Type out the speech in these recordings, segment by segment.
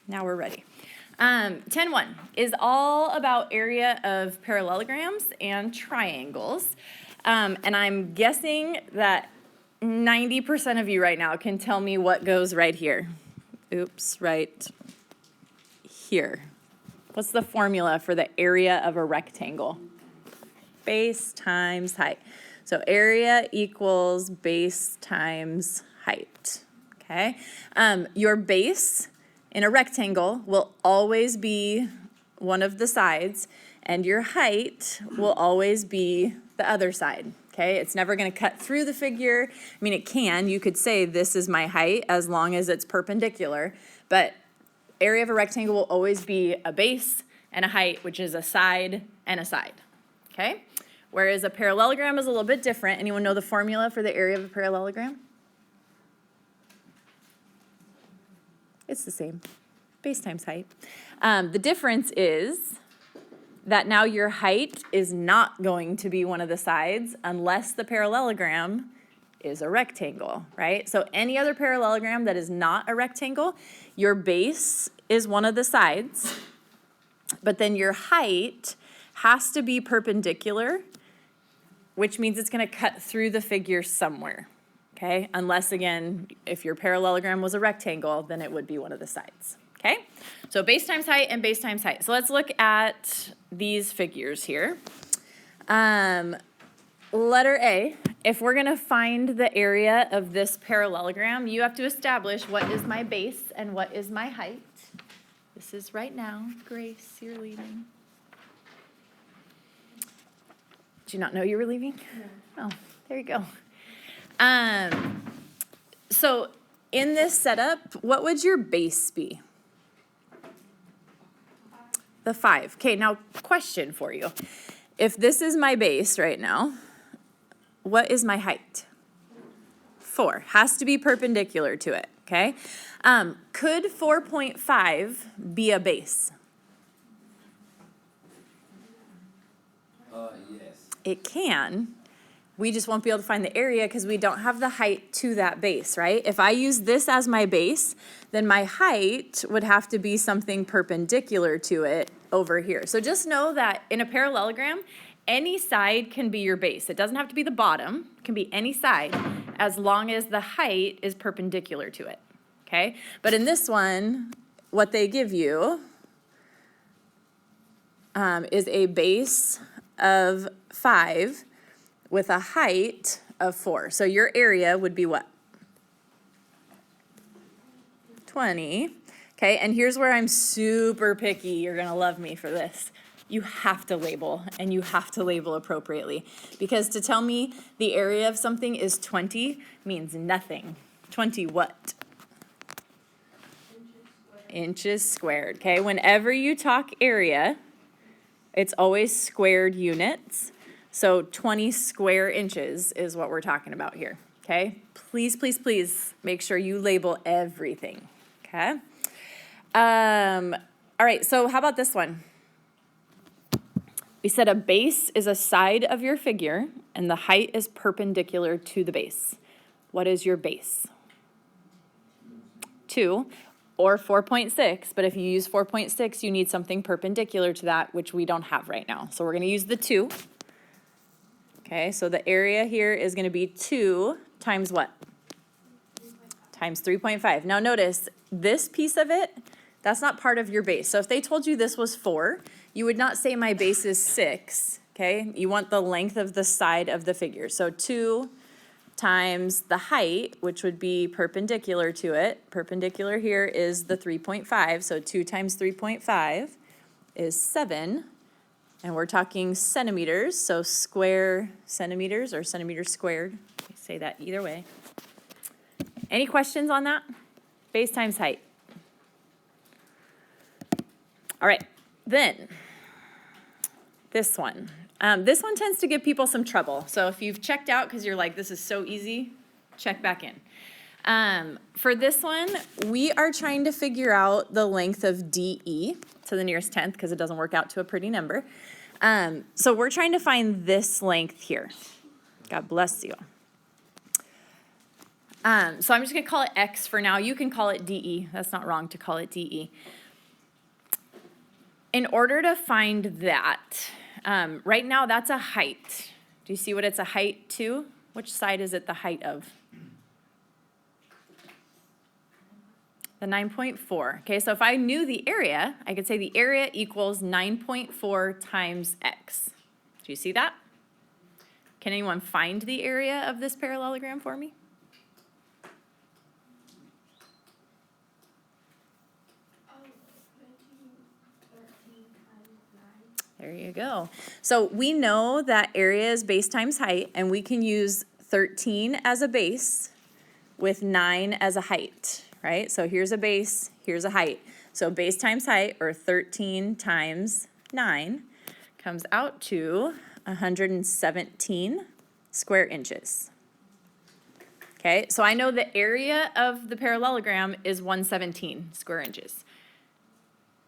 Now we're ready. 10.1 is all about area of parallelograms and triangles. And I'm guessing that 90% of you right now can tell me what goes right here. Oops, right here. What's the formula for the area of a rectangle? Base times height. So area equals base times height, okay? Your base in a rectangle will always be one of the sides, and your height will always be the other side, okay? It's never gonna cut through the figure. I mean, it can. You could say this is my height as long as it's perpendicular, but area of a rectangle will always be a base and a height, which is a side and a side, okay? Whereas a parallelogram is a little bit different. Anyone know the formula for the area of a parallelogram? It's the same, base times height. The difference is that now your height is not going to be one of the sides unless the parallelogram is a rectangle, right? So any other parallelogram that is not a rectangle, your base is one of the sides, but then your height has to be perpendicular, which means it's going to cut through the figure somewhere, okay? Unless, again, if your parallelogram was a rectangle, then it would be one of the sides, okay? So base times height and base times height. So let's look at these figures here. Letter A, if we're going to find the area of this parallelogram, you have to establish what is my base and what is my height. This is right now. Grace, you're leaving. Did you not know you were leaving? No. Oh, there you go. So in this setup, what would your base be? The 5. Okay, now question for you. If this is my base right now, what is my height? 4. Has to be perpendicular to it, okay? Could 4.5 be a base? Yes. It can. We just won't be able to find the area because we don't have the height to that base, right? If I use this as my base, then my height would have to be something perpendicular to it over here. So just know that in a parallelogram, any side can be your base. It doesn't have to be the bottom. It can be any side as long as the height is perpendicular to it, okay? But in this one, what they give you is a base of 5 with a height of 4. So your area would be what? 20. Okay, and here's where I'm super picky. You're gonna love me for this. You have to label, and you have to label appropriately. Because to tell me the area of something is 20 means nothing. 20 what? Inches squared, okay? Whenever you talk area, it's always squared units. So 20 square inches is what we're talking about here, okay? Please, please, please make sure you label everything, okay? All right, so how about this one? We said a base is a side of your figure, and the height is perpendicular to the base. What is your base? 2 or 4.6, but if you use 4.6, you need something perpendicular to that, which we don't have right now. So we're gonna use the 2. Okay, so the area here is gonna be 2 times what? Times 3.5. Now notice, this piece of it, that's not part of your base. So if they told you this was 4, you would not say my base is 6, okay? You want the length of the side of the figure. So 2 times the height, which would be perpendicular to it. Perpendicular here is the 3.5, so 2 times 3.5 is 7. And we're talking centimeters, so square centimeters or centimeters squared. You say that either way. Any questions on that? Base times height. All right, then this one. This one tends to give people some trouble. So if you've checked out because you're like, this is so easy, check back in. For this one, we are trying to figure out the length of DE to the nearest 10th because it doesn't work out to a pretty number. So we're trying to find this length here. God bless you. So I'm just going to call it X for now. You can call it DE. That's not wrong to call it DE. In order to find that, right now that's a height. Do you see what it's a height to? Which side is it the height of? The 9.4. Okay, so if I knew the area, I could say the area equals 9.4 times X. Do you see that? Can anyone find the area of this parallelogram for me? There you go. So we know that area is base times height, and we can use 13 as a base with 9 as a height, right? So here's a base, here's a height. So base times height, or 13 times 9, comes out to 117 square inches. Okay, so I know the area of the parallelogram is 117 square inches.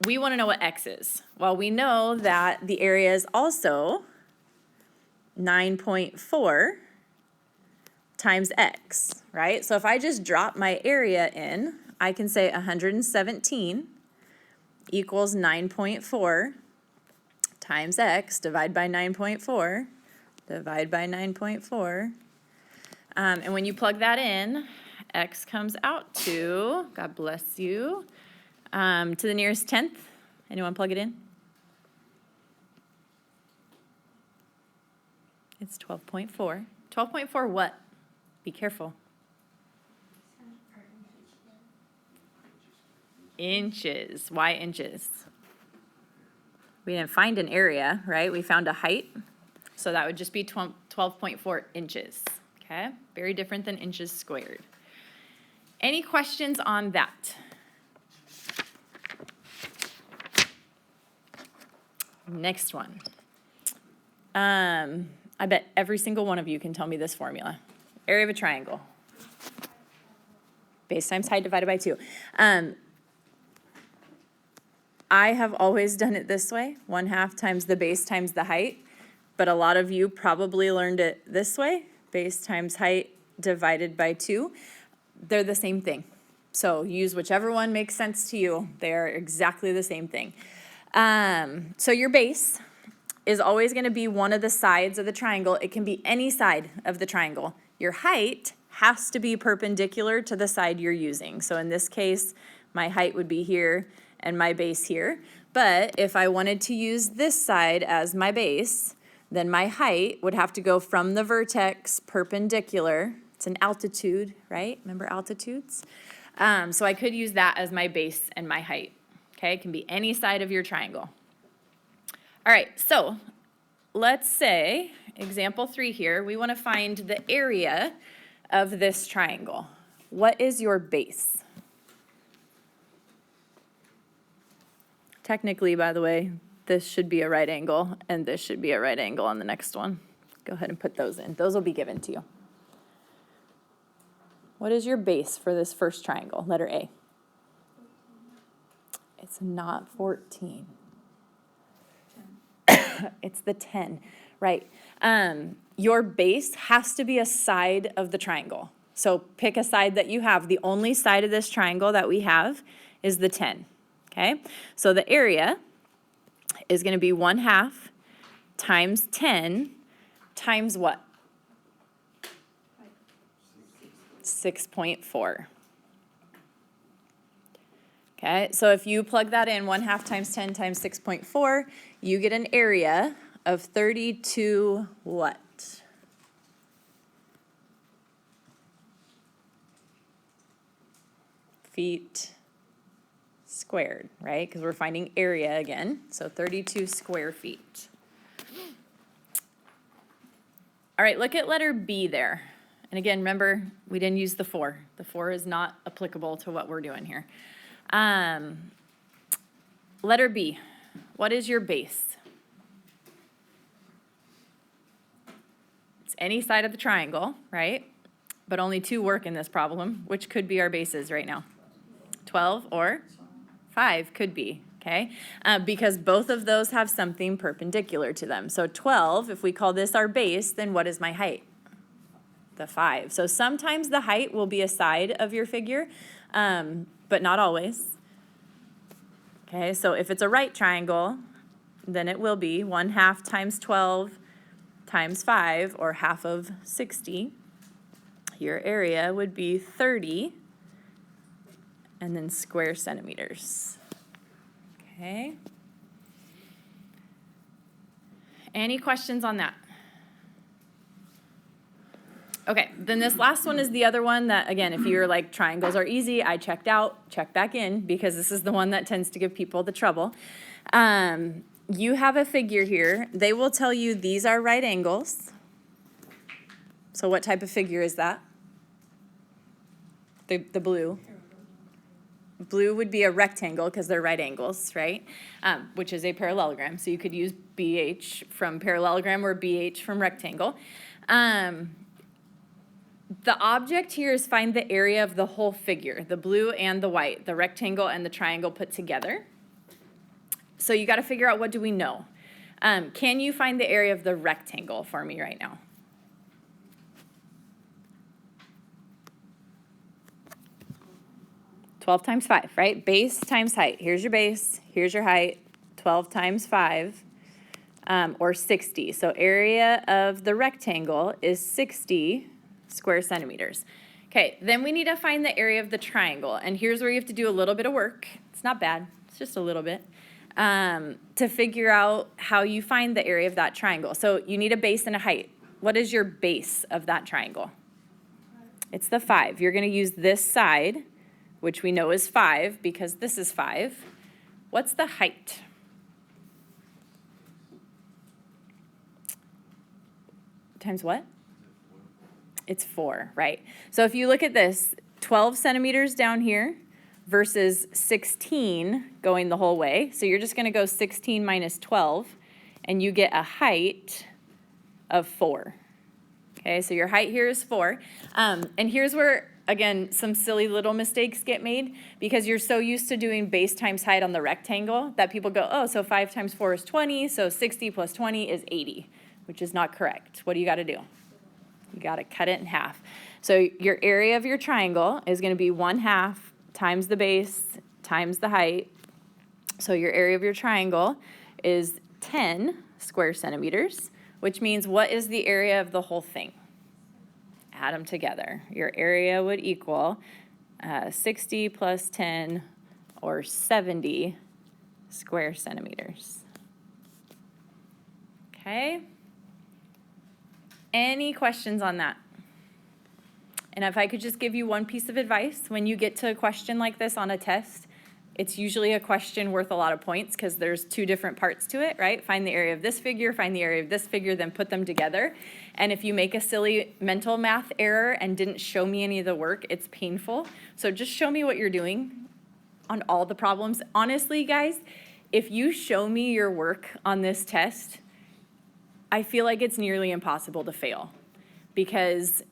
We want to know what X is. Well, we know that the area is also 9.4 times X, right? So if I just drop my area in, I can say 117 equals 9.4 times X, divide by 9.4, divide by 9.4. And when you plug that in, X comes out to, God bless you, to the nearest tenth. Anyone plug it in? It's 12.4. 12.4 what? Be careful. Inches. Why inches? We didn't find an area, right? We found a height. So that would just be 12.4 inches. Okay? Very different than inches squared. Any questions on that? Next one. I bet every single one of you can tell me this formula. Area of a triangle. Base times height divided by 2. I have always done it this way, 1/2 times the base times the height, but a lot of you probably learned it this way, base times height divided by 2. They're the same thing. So use whichever one makes sense to you. They're exactly the same thing. So your base is always going to be one of the sides of the triangle. It can be any side of the triangle. Your height has to be perpendicular to the side you're using. So in this case, my height would be here and my base here. But if I wanted to use this side as my base, then my height would have to go from the vertex perpendicular. It's an altitude, right? Remember altitudes? So I could use that as my base and my height. Okay, it can be any side of your triangle. All right, so let's say, example 3 here, we want to find the area of this triangle. What is your base? Technically, by the way, this should be a right angle, and this should be a right angle on the next one. Go ahead and put those in. Those will be given to you. What is your base for this first triangle? Letter A. It's not 14. It's the 10, right? Your base has to be a side of the triangle. So pick a side that you have. The only side of this triangle that we have is the 10, okay? So the area is going to be 1/2 times 10 times what? 6.4. Okay, so if you plug that in, 1/2 times 10 times 6.4, you get an area of 32 what? Feet squared, right? Because we're finding area again, so 32 square feet. All right, look at letter B there. And again, remember, we didn't use the 4. The 4 is not applicable to what we're doing here. Letter B, what is your base? It's any side of the triangle, right? But only 2 work in this problem, which could be our bases right now. 12 or 5 could be, okay? Because both of those have something perpendicular to them. So 12, if we call this our base, then what is my height? The 5. So sometimes the height will be a side of your figure, but not always. Okay, so if it's a right triangle, then it will be 1/2 times 12 times 5, or half of 60. Your area would be 30, and then square centimeters. Okay. Any questions on that? Okay, then this last one is the other one that, again, if you're like triangles are easy, I checked out, check back in, because this is the one that tends to give people the trouble. You have a figure here. They will tell you these are right angles. So what type of figure is that? The blue. Blue would be a rectangle because they're right angles, right? Which is a parallelogram. So you could use BH from parallelogram or BH from rectangle. The object here is find the area of the whole figure, the blue and the white, the rectangle and the triangle put together. So you got to figure out, what do we know? Can you find the area of the rectangle for me right now? Twelve times 5, right? Base times height. Here's your base, here's your height, 12 times 5, or 60. So area of the rectangle is 60 square centimeters. Okay, then we need to find the area of the triangle. And here's where you have to do a little bit of work. It's not bad, it's just a little bit. To figure out how you find the area of that triangle. So you need a base and a height. What is your base of that triangle? It's the 5. You're going to use this side, which we know is 5 because this is 5. What's the height? Times what? It's 4, right? So if you look at this, 12 centimeters down here versus 16 going the whole way. So you're just going to go 16 minus 12, and you get a height of 4. Okay, so your height here is 4. And here's where, again, some silly little mistakes get made because you're so used to doing base times height on the rectangle that people go, oh, so 5 times 4 is 20, so 60 plus 20 is 80, which is not correct. What do you got to do? You got to cut it in half. So your area of your triangle is going to be 1/2 times the base times the height. So your area of your triangle is 10 square centimeters, which means what is the area of the whole thing? Add them together. Your area would equal 60 plus 10, or 70 square centimeters. Okay? Any questions on that? And if I could just give you one piece of advice, when you get to a question like this on a test, it's usually a question worth a lot of points because there's 2 different parts to it, right? Find the area of this figure, find the area of this figure, then put them together. And if you make a silly mental math error and didn't show me any of the work, it's painful. So just show me what you're doing on all the problems. Honestly, guys, if you show me your work on this test, I feel like it's nearly impossible to fail because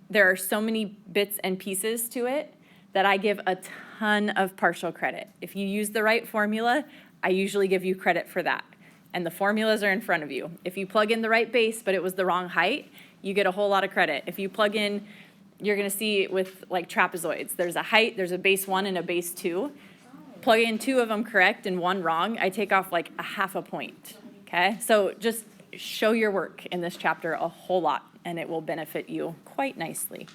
there are so many bits and pieces to it that I give a ton of partial credit. If you use the right formula, I usually give you credit for that. And the formulas are in front of you. If you plug in the right base, but it was the wrong height, you get a whole lot of credit. If you plug in, you're gonna see with like trapezoids, there's a height, there's a base 1 and a base 2. Plug in 2 of them correct and 1 wrong, I take off like a half a point, okay? So just show your work in this chapter a whole lot, and it will benefit you quite nicely.